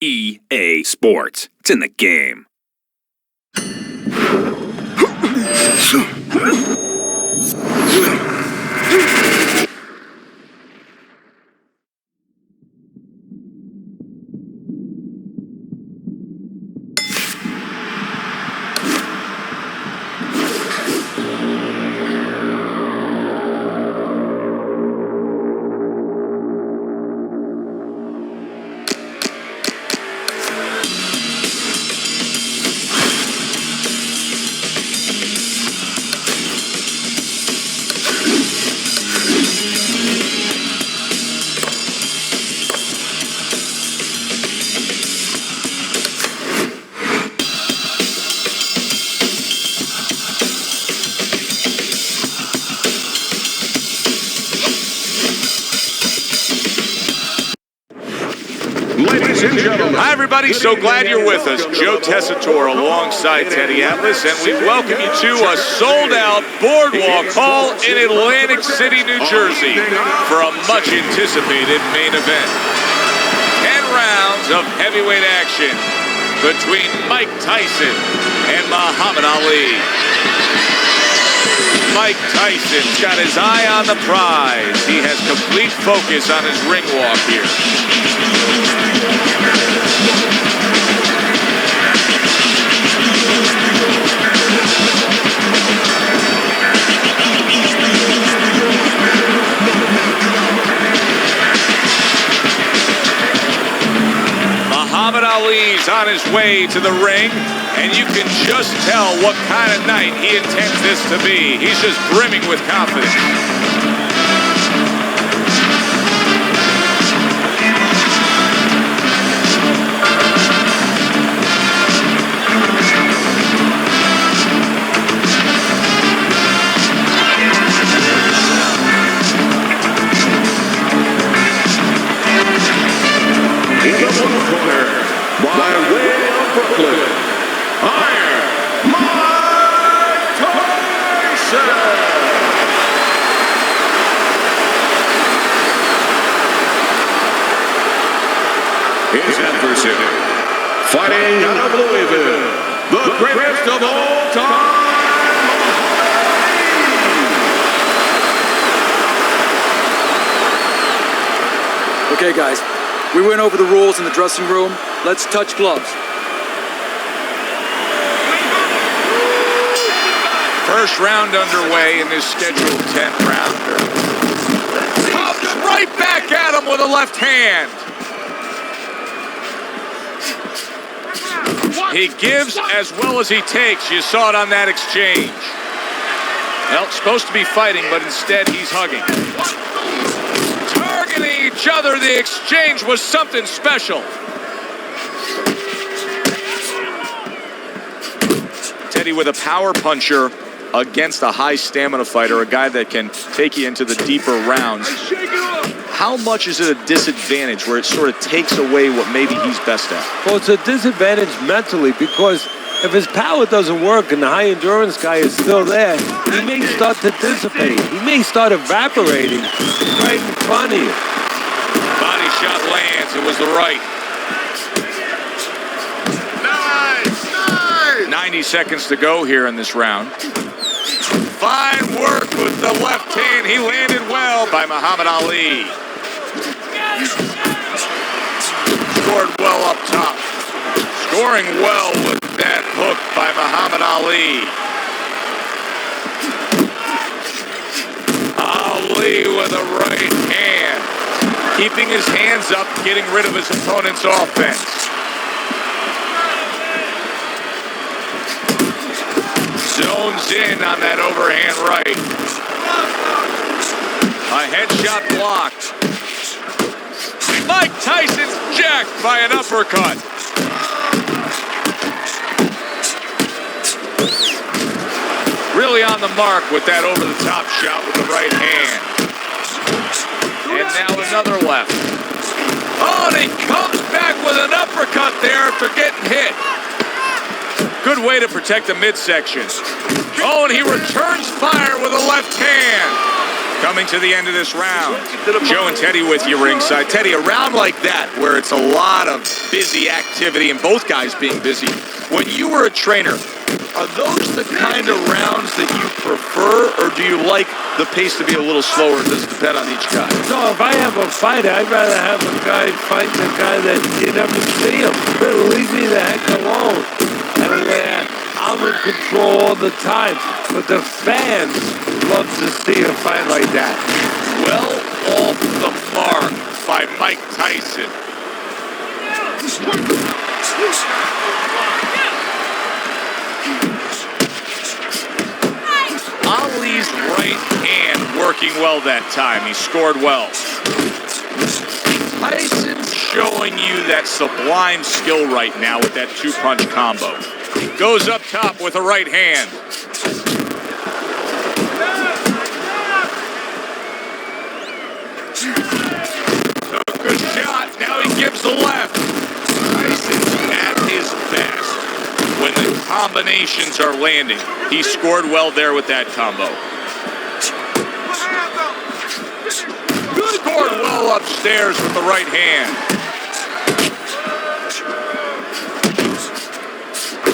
EA Sports. It's in the game. Hi, everybody. So glad you're with us. Joe Tessitore alongside Teddy Atlas, and we welcome you to a sold-out Boardwalk Hall in Atlantic City, New Jersey for a much-anticipated main event. 10 rounds of heavyweight action between Mike Tyson and Muhammad Ali. Mike Tyson's got his eye on the prize. He has complete focus on his ring walk here. Muhammad Ali's on his way to the ring, and you can just tell what kind of night he intends this to be. He's just brimming with confidence. By way of Brooklyn, Iron Mike Tyson. His adversary, fighting out of Louisville, the greatest of all time. Okay, guys, we went over the rules in the dressing room. Let's touch gloves. First round underway in this scheduled 10-rounder. Comes right back at him with a left hand. He gives as well as he takes. You saw it on that exchange. Well, supposed to be fighting, but instead he's hugging. Targeting each other. The exchange was something special. Teddy with a power puncher against a high stamina fighter, a guy that can take you into the deeper rounds. How much is it a disadvantage where it sort of takes away what maybe he's best at? Well, it's a disadvantage mentally because if his power doesn't work and the high endurance guy is still there, he may start to dissipate. He may start evaporating right in front of you. Body shot lands. It was the right. 90 seconds to go here in this round. Fine work with the left hand. He landed well by Muhammad Ali. Scored well up top. Scoring well with that hook by Muhammad Ali. Ali with a right hand. Keeping his hands up, getting rid of his opponent's offense. Zones in on that overhand right. A headshot blocked. Mike Tyson's jacked by an uppercut. Really on the mark with that over-the-top shot with the right hand. And now another left. Oh, and he comes back with an uppercut there after getting hit. Good way to protect the midsection. Oh, and he returns fire with a left hand. Coming to the end of this round. Joe and Teddy with you ringside. Teddy, a round like that where it's a lot of busy activity and both guys being busy. When you were a trainer, are those the kind of rounds that you prefer, or do you like the pace to be a little slower? Does it depend on each guy? No, if I have a fighter, I'd rather have a guy fight the guy that you never see him. Leave me the heck alone. And where I'm in control all the time. But the fans love to see a fight like that. Well off the mark by Mike Tyson. Ali's right hand working well that time. He scored well. Tyson's showing you that sublime skill right now with that two-punch combo. Goes up top with a right hand. Took a shot. Now he gives the left. Tyson's at his best when the combinations are landing. He scored well there with that combo. Scored well upstairs with the right hand.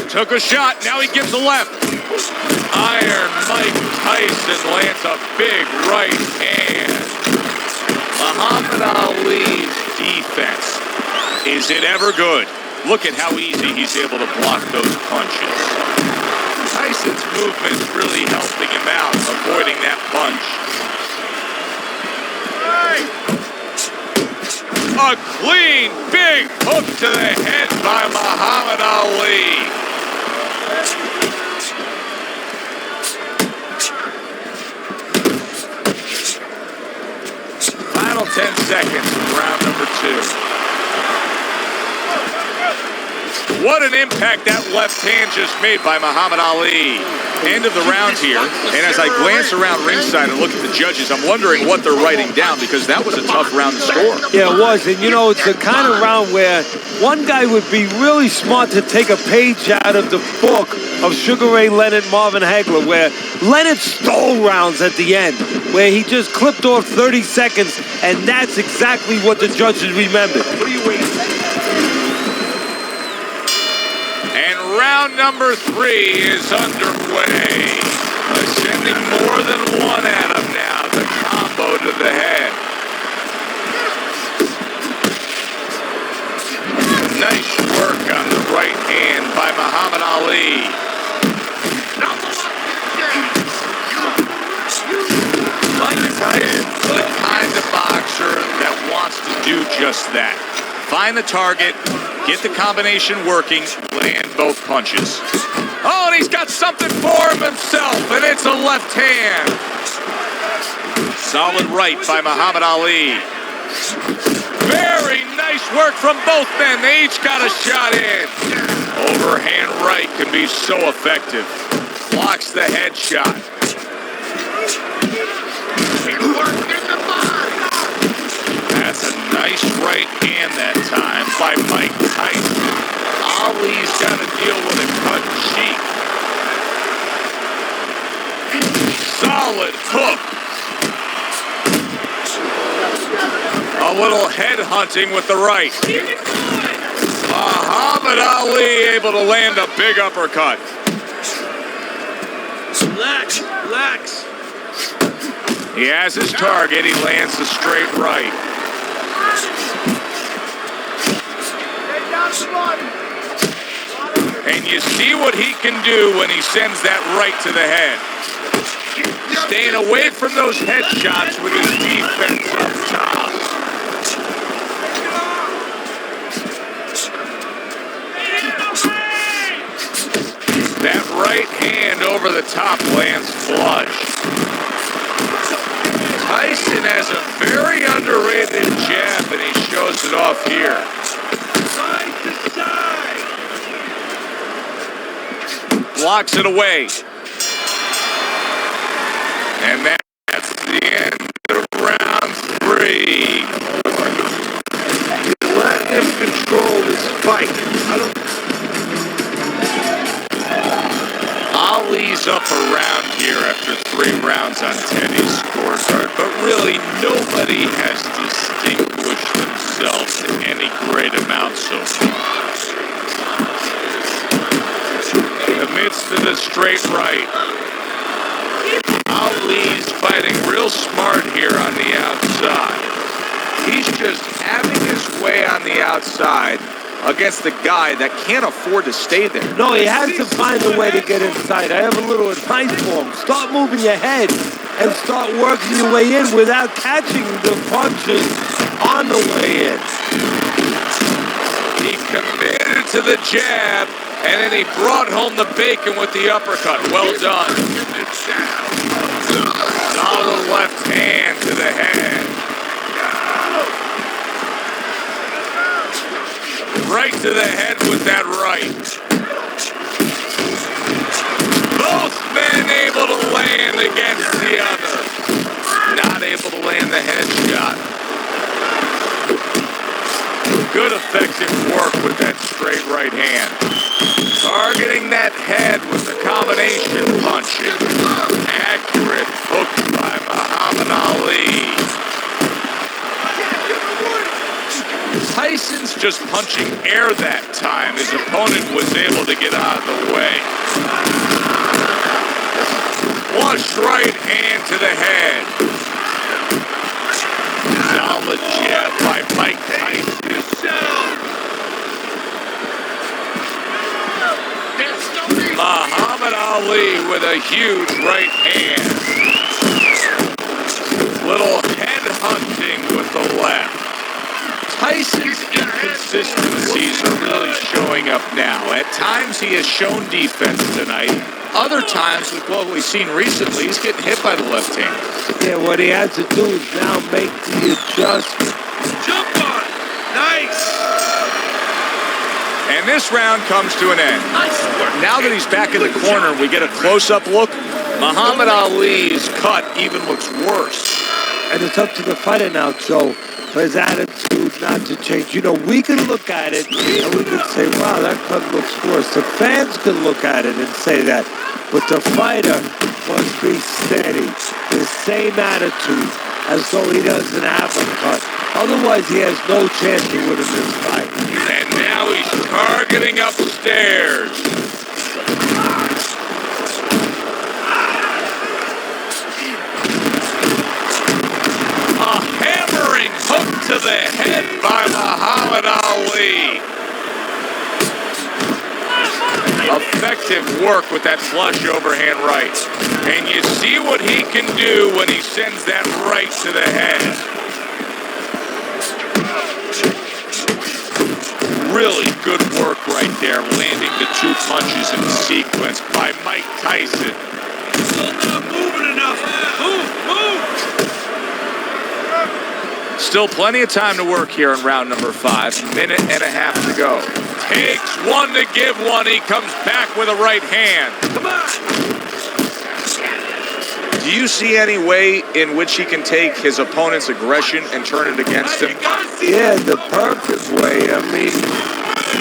Took a shot, now he gives the left. Iron Mike Tyson lands a big right hand. Muhammad Ali's defense. Is it ever good? Look at how easy he's able to block those punches. Tyson's movement's really helping him out, avoiding that punch. A clean, big hook to the head by Muhammad Ali. Final 10 seconds of round number 2. What an impact that left hand just made by Muhammad Ali. End of the round here, and as I glance around ringside and look at the judges, I'm wondering what they're writing down, because that was a tough round to score. Yeah, it was, and you know, it's the kind of round where one guy would be really smart to take a page out of the book of Sugar Ray Leonard, Marvin Hagler, where Leonard stole rounds at the end, where he just clipped off 30 seconds, and that's exactly what the judges remembered. What are you waiting for? Round number 3 is underway. Sending more than one at him now. The combo to the head. Nice work on the right hand by Muhammad Ali. Mike Tyson's the kind of boxer that wants to do just that. Find the target, get the combination working, land both punches. Oh, and he's got something for him himself, and it's a left hand. Solid right by Muhammad Ali. Very nice work from both men. They each got a shot in. Overhand right can be so effective. Blocks the headshot. That's a nice right hand that time by Mike Tyson. Ali's got to deal with a cut cheek. Solid hook. A little head hunting with the right. Muhammad Ali able to land a big uppercut. Relax. He has his target. He lands the straight right. And you see what he can do when he sends that right to the head. Staying away from those headshots with his defense up top. That right hand over the top lands flush. Tyson has a very underrated jab, and he shows it off here. Side to side. Blocks it away. And that's the end of round 3. Let him control his fight. Ali's Everybody's up around here after 3 rounds on Teddy's scorecard, but really nobody has distinguished themselves to any great amount so far. In the midst of the straight right, Ali's fighting real smart here on the outside. He's just having his way on the outside against the guy that can't afford to stay there. No, he has to find a way to get inside. I have a little advice for him. Start moving your head and start working your way in without catching the punches on the way in. He committed to the jab, and then he brought home the bacon with the uppercut. Well done. Solid left hand to the head. Right to the head with that right. Both men able to land against the other. Not able to land the headshot. Good effective work with that straight right hand. Targeting that head with the combination punching. Accurate hook by Muhammad Ali. Tyson's just punching air that time. His opponent was able to get out of the way. Flush right hand to the head. Solid jab by Mike Tyson. Muhammad Ali with a huge right hand. Little head hunting with the left. Tyson's inconsistencies are really showing up now. At times he has shown defense tonight. Other times, with what we've seen recently, he's getting hit by the left hand. Yeah, what he has to do is now make the adjustment. Jump on! Nice! And this round comes to an end. Now that he's back in the corner, we get a close-up look. Muhammad Ali's cut even looks worse. And it's up to the fighter now, Joe, for his attitude not to change. You know, we can look at it and we can say, wow, that cut looks worse. The fans can look at it and say that. But the fighter must be steady, the same attitude as though he doesn't have a cut. Otherwise, he has no chance to win in this fight. And now he's targeting upstairs. A hammering hook to the head by Muhammad Ali. Effective work with that flush overhand right. And you see what he can do when he sends that right to the head. Really good work right there, landing the 2 punches in sequence by Mike Tyson. Still not moving enough. Move! Still plenty of time to work here in round number 5. Minute and a half to go. Takes one to give one. He comes back with a right hand. Come on! Do you see any way in which he can take his opponent's aggression and turn it against him? Yeah, the perfect way. I mean,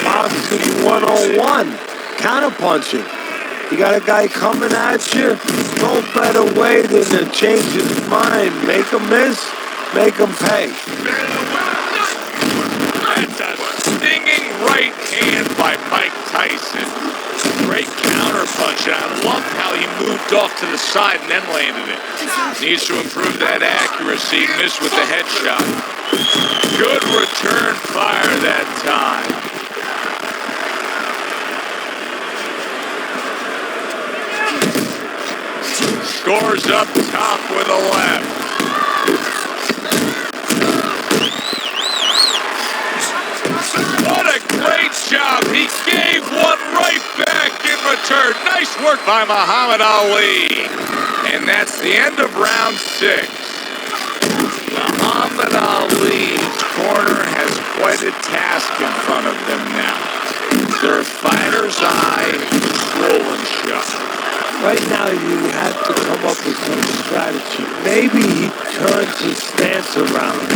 boxing 101, counterpunching. You got a guy coming at you, no better way than to change his mind. Make him miss, make him pay. That's a stinging right hand by Mike Tyson. Great counter punch, and I loved how he moved off to the side and then landed it. Needs to improve that accuracy. Missed with the headshot. Good return fire that time. Scores up top with a left. What a great job. He gave one right back in return. Nice work by Muhammad Ali. And that's the end of round 6. Muhammad Ali's corner has quite a task in front of them now. Their fighter's eye swollen shut. Right now, you have to come up with some strategy. Maybe he turns his stance around,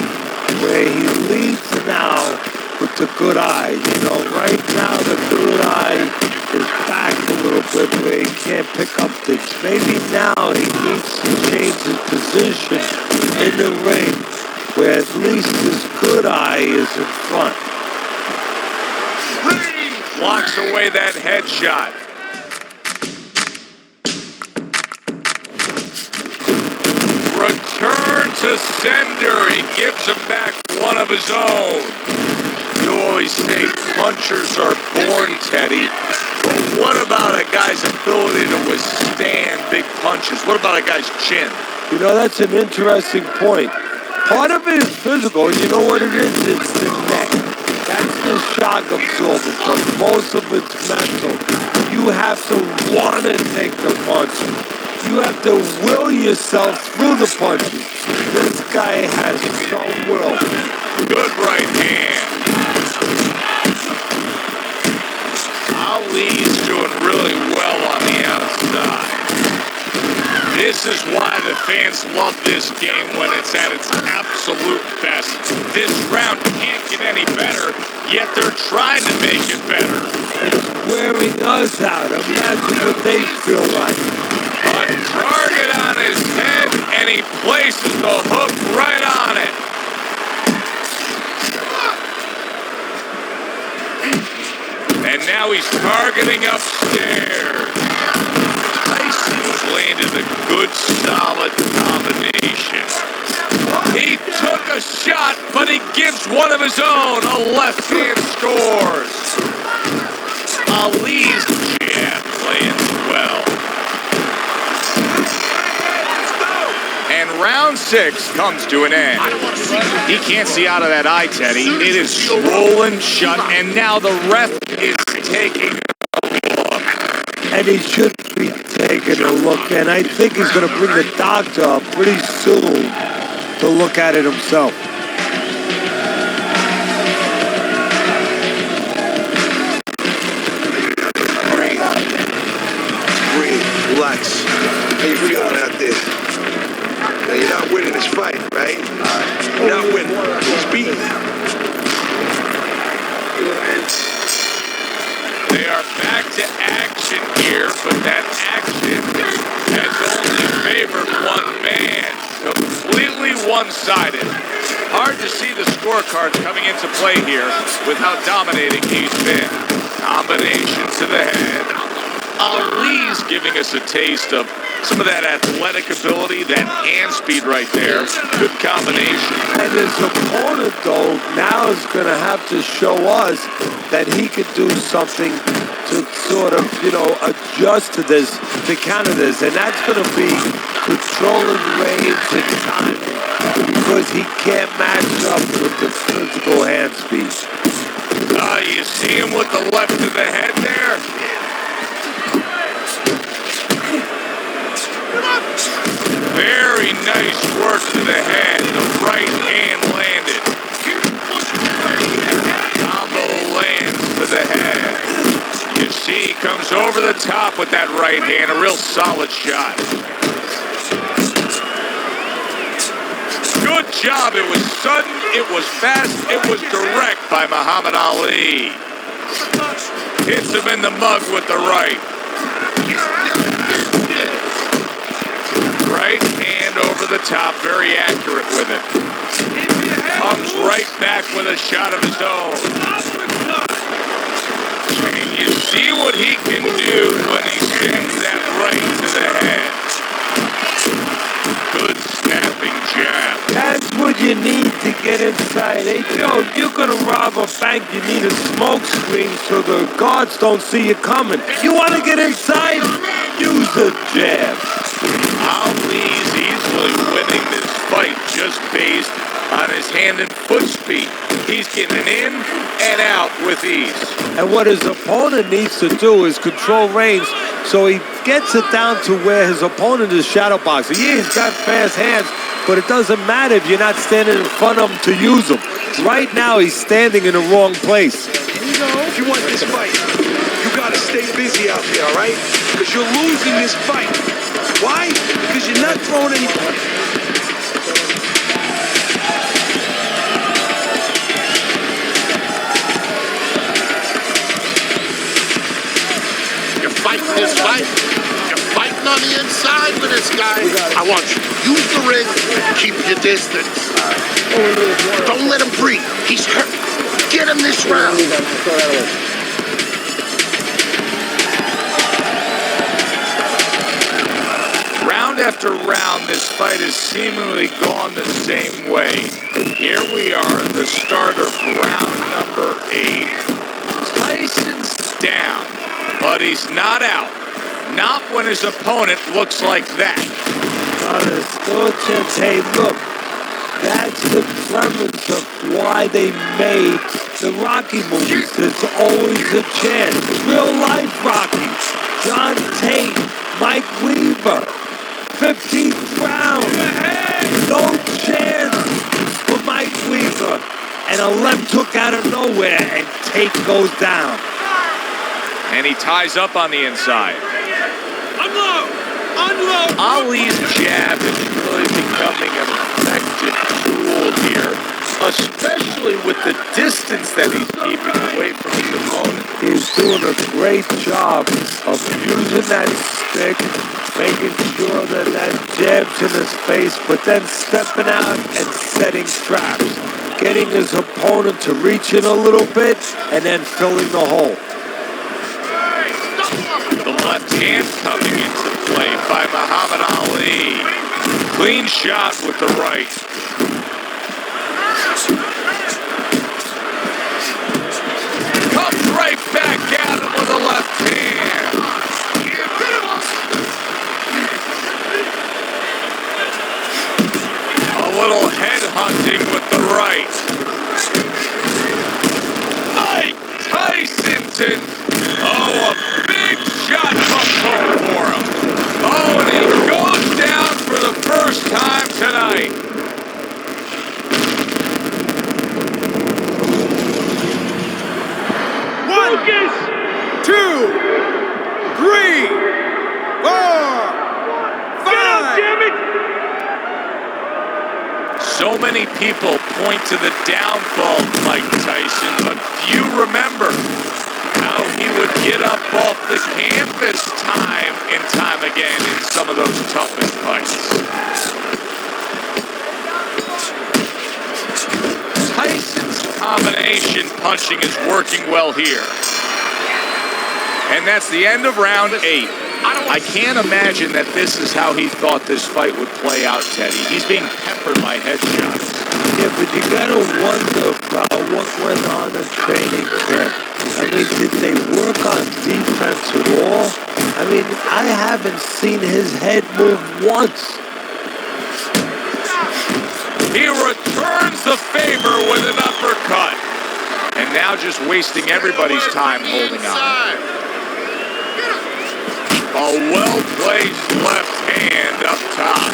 where he leads now with the good eye. You know, right now the good eye is back a little bit where he can't pick up things. Maybe now he needs to change his position in the ring where at least his good eye is in front. Blocks away that headshot. Return to sender. He gives him back one of his own. You always say punchers are born, Teddy. But what about a guy's ability to withstand big punches? What about a guy's chin? You know, that's an interesting point. Part of it is physical. You know what it is? It's the neck. That's the shock absorber, but most of it's mental. You have to want to take the punch. You have to will yourself through the punches. This guy has some will. Good right hand. Ali's doing really well on the outside. This is why the fans love this game when it's at its absolute best. This round can't get any better, yet they're trying to make it better. It's wearing us out. Imagine what they feel like. A target on his head, and he places the hook right on it. And now he's targeting upstairs. Tyson's landed a good, solid combination. He took a shot, but he gives one of his own. A left hand scores. Ali's jab lands well. And round 6 comes to an end. He can't see out of that eye, Teddy. It is swollen shut, and now the ref is taking a look. And he should be taking a look, and I think he's going to bring the doctor up pretty soon to look at it himself. Breathe, relax. How you feeling out there? Now you're not winning this fight, right? You're not winning. He's beaten. They are back to action here, but that action has only favored one man. Completely one-sided. Hard to see the scorecards coming into play here with how dominating he's been. Combination to the head. Ali's giving us a taste of some of that athletic ability, that hand speed right there. Good combination. And his opponent, though, now is going to have to show us that he could do something to sort of, you know, adjust to this, to counter this. And that's going to be controlling range and timing, because he can't match up with the physical hand speed. You see him with the left of the head there? Very nice work to the head. The right hand landed. Combo lands to the head. You see he comes over the top with that right hand. A real solid shot. Good job. It was sudden, it was fast, it was direct by Muhammad Ali. Hits him in the mug with the right. Right hand over the top, very accurate with it. Comes right back with a shot of his own. And you see what he can do when he sends that right to the head. Good snapping jab. That's what you need to get inside. Hey, Joe, if you're going to rob a bank, you need a smoke screen so the guards don't see you coming. You want to get inside? Use a jab. Ali's easily winning this fight just based on his hand and foot speed. He's getting in and out with ease. And what his opponent needs to do is control range so he gets it down to where his opponent is shadow boxing. Yeah, he's got fast hands, but it doesn't matter if you're not standing in front of him to use them. Right now, he's standing in the wrong place. You know, if you want this fight, you gotta stay busy out there, all right? Because you're losing this fight. Why? Because you're not throwing any punches. fight this fight. You're fighting on the inside with this guy. I want you to use the ring and keep your distance. Don't let him breathe. He's hurt. Get him this round. Round after round, this fight has seemingly gone the same way. Here we are, the start of round number 8. Tyson's down, but he's not out. Not when his opponent looks like that. Hey, look, that's the premise of why they made the Rocky movies. There's always a chance. Real life Rocky. John Tate, Mike Weaver. 15th round. No chance for Mike Weaver. And a left hook out of nowhere, and Tate goes down. And he ties up on the inside. Unload! Unload! Ali's jab is really becoming an effective tool here, especially with the distance that he's keeping away from his opponent. He's doing a great job of using that stick, making sure that that jab's in his face, but then stepping out and setting traps, getting his opponent to reach in a little bit, and then filling the hole. The left hand coming into play by Muhammad Ali. Clean shot with the right. Comes right back at him with the left hand. A little head hunting with the right. Mike Tyson. Oh, a big shot comes home for him. Oh, and he goes down for the first time tonight. Focus! 2, 3, 4, 5. Get up, damn it! So many people point to the downfall of Mike Tyson, but few remember how he would get up off the canvas time and time again in some of those toughest fights. Tyson's combination punching is working well here. And that's the end of round 8. I can't imagine that this is how he thought this fight would play out, Teddy. He's being peppered by headshots. Yeah, but you gotta wonder what went on in training camp. I mean, did they work on defense at all? I mean, I haven't seen his head move once. He returns the favor with an uppercut. And now just wasting everybody's time holding on. A well-placed left hand up top.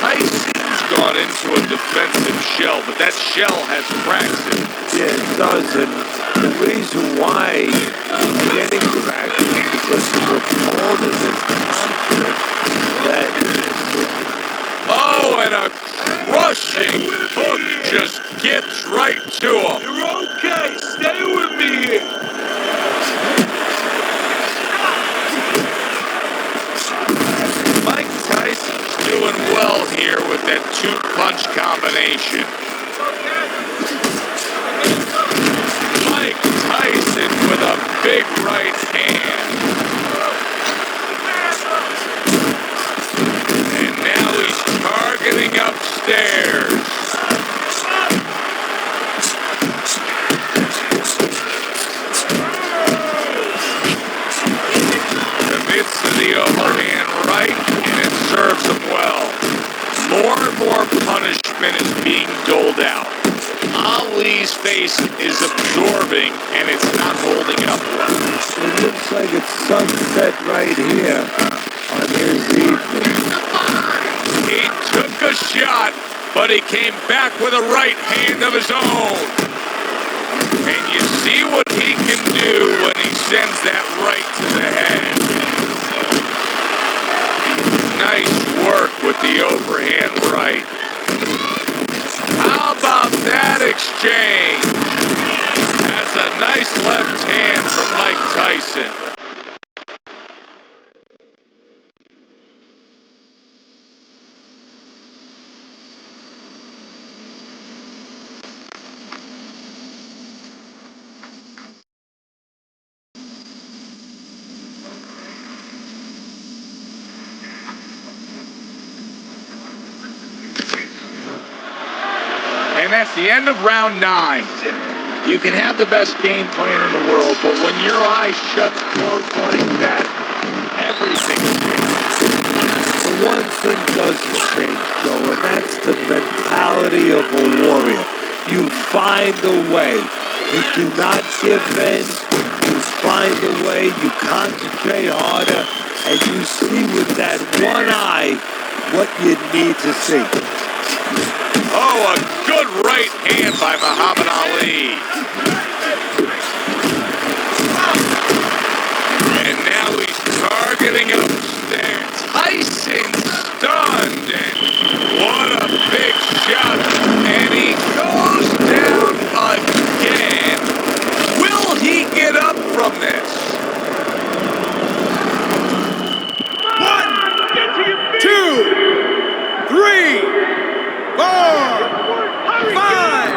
Tyson's gone into a defensive shell, but that shell has cracks in it. Yeah, it does. And the reason why he's getting cracked is because his opponent is confident that... Oh, and a crushing hook just gets right to him. You're okay. Stay with me here. Mike Tyson's doing well here with that 2-punch combination. Mike Tyson with a big right hand. And now he's targeting upstairs. Commits to the overhand right, and it serves him well. More and more punishment is being doled out. Ali's face is absorbing, and it's not holding up well. It looks like it's sunset right here on his evening. He took a shot, but he came back with a right hand of his own. And you see what he can do when he sends that right to the head. Nice work with the overhand right. How about that exchange? That's a nice left hand from Mike Tyson. And that's the end of round 9. You can have the best game plan in the world, but when your eyes shut closed like that, everything changes. The one thing doesn't change, Joe, and that's the mentality of a warrior. You find a way. You do not give in. You find a way. You concentrate harder, and you see with that one eye what you need to see. Oh, a good right hand by Muhammad Ali. And now he's targeting upstairs. Tyson stunned, and what a big shot. And he goes down again. Will he get up from this? 1, 2, 3, 4, 5,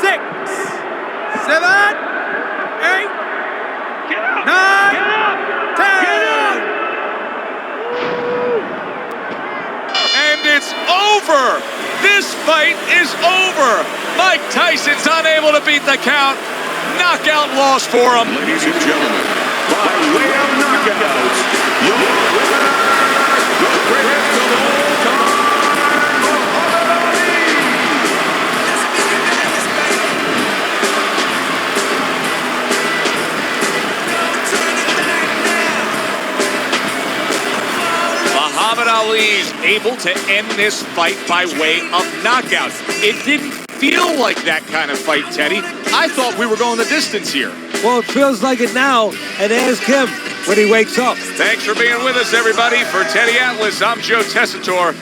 6, 7, 8, 9, 10. And it's over. This fight is over. Mike Tyson's unable to beat the count. Knockout loss for him. Ladies and gentlemen, by way of knockouts, your winner, the greatest of all time, Muhammad Ali's able to end this fight by way of knockout. It didn't feel like that kind of fight, Teddy. I thought we were going the distance here. Well, it feels like it now, and ask him when he wakes up. Thanks for being with us, everybody. For Teddy Atlas, I'm Joe Tessitore.